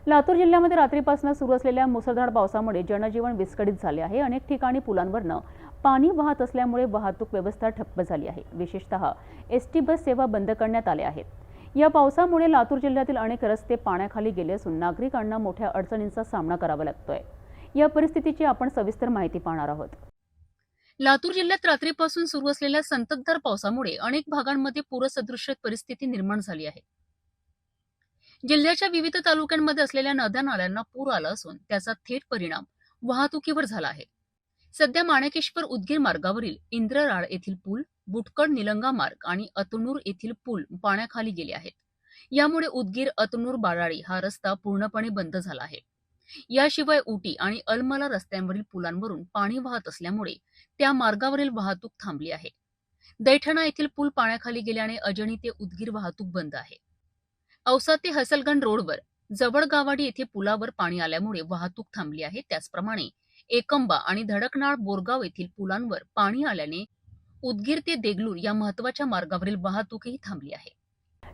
लातूर जिल्ह्यामध्ये रात्रीपासून सुरू असलेल्या मुसळधार पावसामुळे जनजीवन विस्कळीत झाले आहे। अनेक ठिकाणी पुलांवरनं पाणी वाहत असल्यामुळे वाहतूक व्यवस्था ठप्प झाली आहे। विशेषतः एसटी बस सेवा बंद करण्यात आल्या आहेत। या पावसामुळे लातूर जिल्ह्यातील अनेक रस्ते पाण्याखाली गेले असून नागरिकांना मोठ्या अडचणींचा सामना करावा लागतोय। या परिस्थितीची आपण सविस्तर माहिती पाहणार आहोत। लातूर जिल्ह्यात रात्रीपासून सुरू असलेल्या संततधार पावसामुळे अनेक भागांमध्ये पूरसदृश परिस्थिती निर्माण झाली आहे। जिल्ह्याच्या विविध तालुक्यांमध्ये असलेल्या नद्या नाल्यांना पूर आला असून त्याचा थेट परिणाम वाहतुकीवर झाला आहे। सध्या माणकेश्वर उदगीर मार्गावरील इंद्रराळ येथील पूल, बुटकड निलंगा मार्ग आणि अतनूर येथील पूल पाण्याखाली गेले आहेत। यामुळे उदगीर अतनूर बाराळी हा रस्ता पूर्णपणे बंद झाला आहे। याशिवाय उटी आणि अलमला रस्त्यांवरील पुलांवरून पाणी वाहत असल्यामुळे त्या मार्गावरील वाहतूक थांबली आहे। दैठणा येथील पूल पाण्याखाली गेल्याने अजनी ते उदगीर वाहतूक बंद आहे। औसा ते हसलगण रोडवर जवळगावाडी येथे पुलावर पाणी आल्यामुळे वाहतूक थांबली आहे। त्याचप्रमाणे एकंबा आणि धडकनाळ बोरगाव येथील पुलांवर पाणी आल्याने उदगीर ते देगलूर या महत्वाच्या मार्गावरील वाहतूकही थांबली आहे।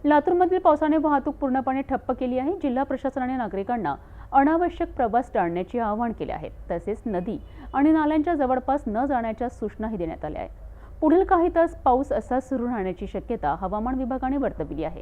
लातूरमधील पावसाने वाहतूक पूर्णपणे ठप्प केली आहे। जिल्हा प्रशासनाने नागरिकांना अनावश्यक प्रवास टाळण्याचे आवाहन केले आहे। तसेच नदी आणि नाल्यांच्या जवळपास न जाण्याच्या सूचनाही देण्यात आल्या आहेत। पुढील काही तास पाऊस असा सुरू राहण्याची शक्यता हवामान विभागाने वर्तवली आहे।